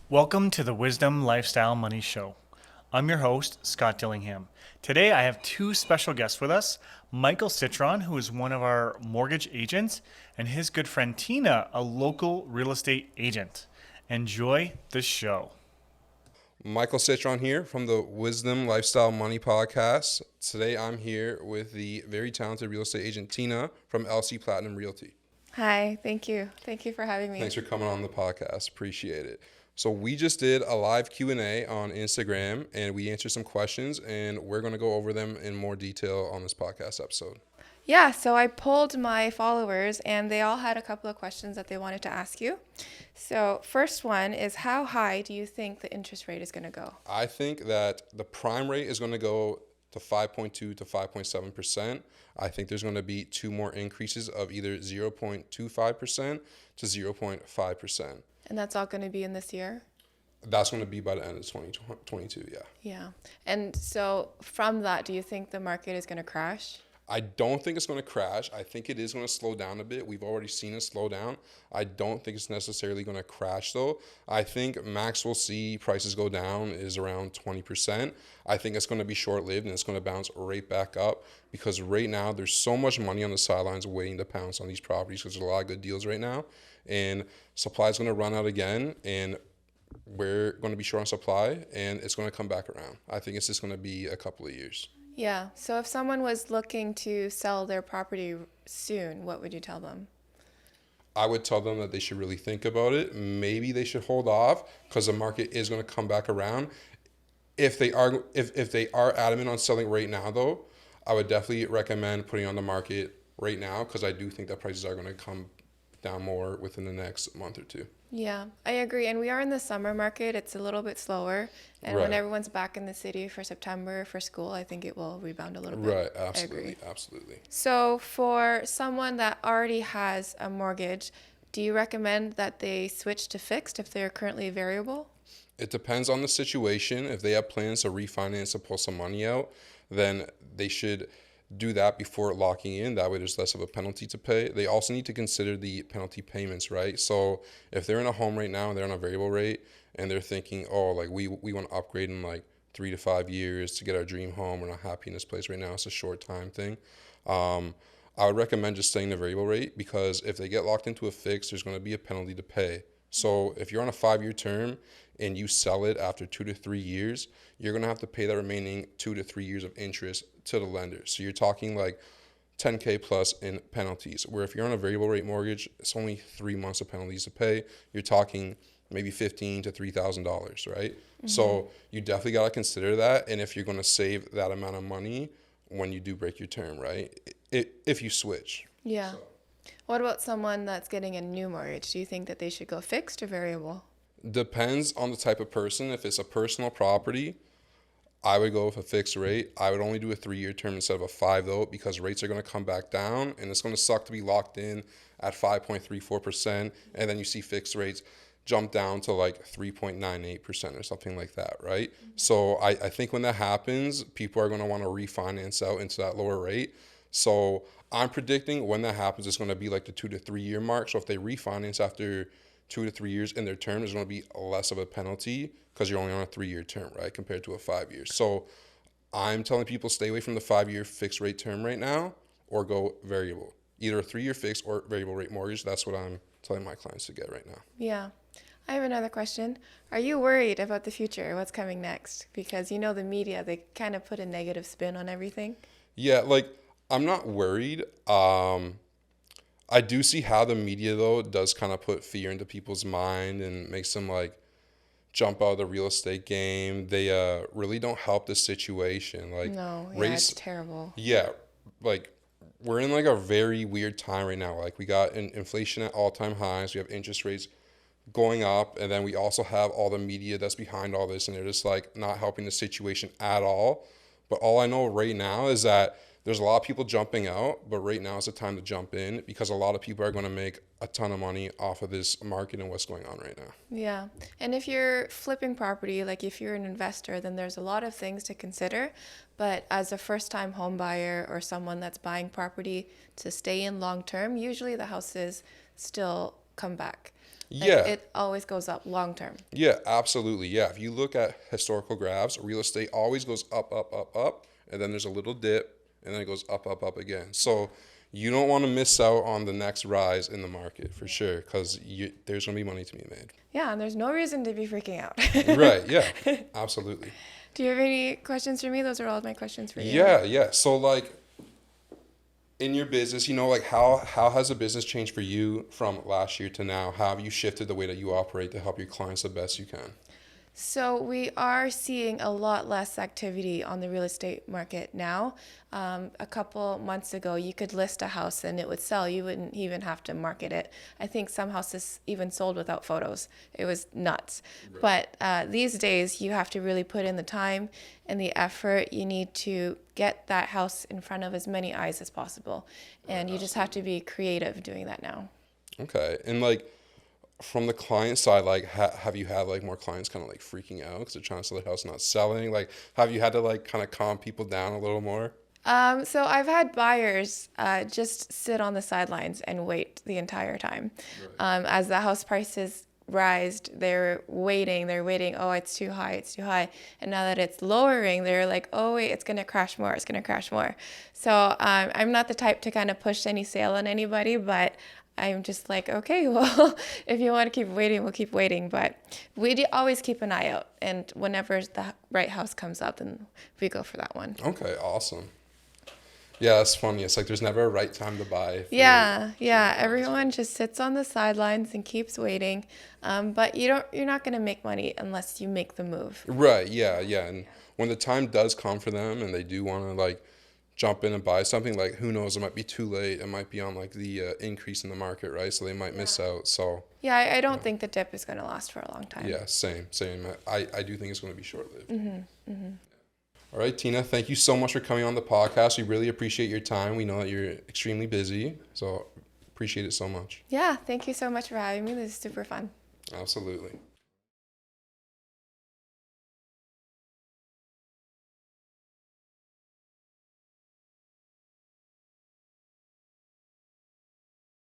Welcome to the Wisdom Lifestyle Money Show. I'm your host, Scott Dillingham. Today I have two special guests with us, Michael Citron, who is one of our mortgage agents, and his good friend Tina, a local real estate agent. Enjoy the show. Michael Citron here from the Wisdom Lifestyle Money Podcast. Today I'm here with the very talented real estate agent Tina from LC Platinum Realty. Hi, thank you. Thank you for having me. Thanks for coming on the podcast. Appreciate it. So we just did a live Q&A on Instagram and we answered some questions and we're going to go over them in more detail on this podcast episode. Yeah, so I polled my followers and they all had a couple of questions that they wanted to ask you. So first one is, how high do you think the interest rate is going to go? I think that the prime rate is going to go to 5.2 to 5.7%. I think there's going to be two more increases of either 0.25% to 0.5%. And that's all going to be in this year? That's going to be by the end of 2022, yeah. Yeah. And so from that, do you think the market is going to crash? I don't think it's going to crash. I think it is going to slow down a bit. We've already seen it slow down. I don't think it's necessarily going to crash, though. I think max we'll see prices go down is around 20%. I think it's going to be short-lived and it's going to bounce right back up because right now there's so much money on the sidelines waiting to pounce on these properties because there's a lot of good deals right now. And supply is going to run out again, and we're going to be short on supply, and it's going to come back around. I think it's just going to be a couple of years. Yeah. So if someone was looking to sell their property soon, what would you tell them? I would tell them that they should really think about it. Maybe they should hold off because the market is going to come back around. If they are adamant on selling right now, though, I would definitely recommend putting on the market right now because I do think that prices are going to come down more within the next month or two. Yeah, I agree. And we are in the summer market. It's a little bit slower. And when Right. everyone's back in the city for September for school, I think it will rebound a little bit. Right, I absolutely, agree. absolutely. So for someone that already has a mortgage, do you recommend that they switch to fixed if they're currently variable? It depends on the situation. If they have plans to refinance and pull some money out, then they should do that before locking in. That way there's less of a penalty to pay. They also need to consider the penalty payments, right? So if they're in a home right now and they're on a variable rate and they're thinking, oh, like we want to upgrade in like 3 to 5 years to get our dream home. We're not happy in this place right now. It's a short time thing. I would recommend just staying the variable rate because if they get locked into a fix, there's going to be a penalty to pay. So if you're on a 5-year term and you sell it after 2 to 3 years, you're going to have to pay the remaining 2 to 3 years of interest to the lender. So you're talking like 10K plus in penalties. Where if you're on a variable rate mortgage, it's only 3 months of penalties to pay. You're talking maybe $1,500 to $3,000, right? Mm-hmm. So you definitely got to consider that. And if you're going to save that amount of money when you do break your term, right? If you switch. Yeah. So. What about someone that's getting a new mortgage? Do you think that they should go fixed or variable? Depends on the type of person. If it's a personal property, I would go with a fixed rate. I would only do a 3-year term instead of a 5 though, because rates are going to come back down and it's going to suck to be locked in at 5.34%. And then you see fixed rates jump down to like 3.98% or something like that, right? Mm-hmm. So I think when that happens, people are going to want to refinance out into that lower rate. So I'm predicting when that happens, it's going to be like the 2 to 3 year mark. So if they refinance after 2 to 3 years in their term, there's going to be less of a penalty because you're only on a 3-year term, right, compared to a 5-year. So I'm telling people stay away from the 5-year fixed rate term right now or go variable. Either a 3-year fixed or variable rate mortgage. That's what I'm telling my clients to get right now. Yeah. I have another question. Are you worried about the future? What's coming next? Because you know the media, they kind of put a negative spin on everything. Yeah, like I'm not worried. I do see how the media, though, does kind of put fear into people's mind and makes them, like, jump out of the real estate game. They really don't help the situation. Like, No, yeah, race, it's terrible. yeah, like, we're in, like, a very weird time right now. Like, we got inflation at all-time highs. We have interest rates going up. And then we also have all the media that's behind all this. And they're just, like, not helping the situation at all. But all I know right now is that there's a lot of people jumping out, but right now is the time to jump in because a lot of people are going to make a ton of money off of this market and what's going on right now. Yeah. And if you're flipping property, like if you're an investor, then there's a lot of things to consider. But as a first-time home buyer or someone that's buying property to stay in long term, usually the houses still come back. Like, Yeah. it always goes up long term. Yeah, absolutely. Yeah. If you look at historical graphs, real estate always goes up, up, up, up, and then there's a little dip, and then it goes up, up, up again. So you don't want to miss out on the next rise in the market for sure, because there's going to be money to be made. Yeah, and there's no reason to be freaking out. Right. Yeah. Absolutely. Do you have any questions for me? Those are all my questions for you. Yeah. Yeah. So like, in your business, like how has the business changed for you from last year to now? How have you shifted the way that you operate to help your clients the best you can? So we are seeing a lot less activity on the real estate market now. A couple months ago, you could list a house and it would sell. You wouldn't even have to market it. I think some houses even sold without photos. It was nuts. Right. But these days, you have to really put in the time and the effort. You need to get that house in front of as many eyes as possible. And you just have to be creative doing that now. Okay. And like, from the client side, like, have you had like more clients kind of like freaking out because they're trying to sell their house not selling? Like, have you had to like kind of calm people down a little more? So I've had buyers just sit on the sidelines and wait the entire time. Right. As the house prices rised, they're waiting. Oh, it's too high. And now that it's lowering, they're like, oh wait, it's gonna crash more. So I'm not the type to kind of push any sale on anybody, but I'm just like, okay, well, if you want to keep waiting, we'll keep waiting. But we always keep an eye out. And whenever the right house comes up, then we go for that one. Okay, awesome. Yeah, that's funny. It's like there's never a right time to buy. Yeah. Everyone just sits on the sidelines and keeps waiting. But you're not going to make money unless you make the move. Right, yeah. And when the time does come for them and they do want to like jump in and buy something, like who knows, it might be too late. It might be on like the increase in the market, right? So they might miss out. So yeah, I don't think the dip is going to last for a long time. Yeah, same. I do think it's going to be short-lived. All right, Tina, thank you so much for coming on the podcast. We really appreciate your time. We know that you're extremely busy, so appreciate it so much. Yeah, thank you so much for having me. This is super fun. Absolutely.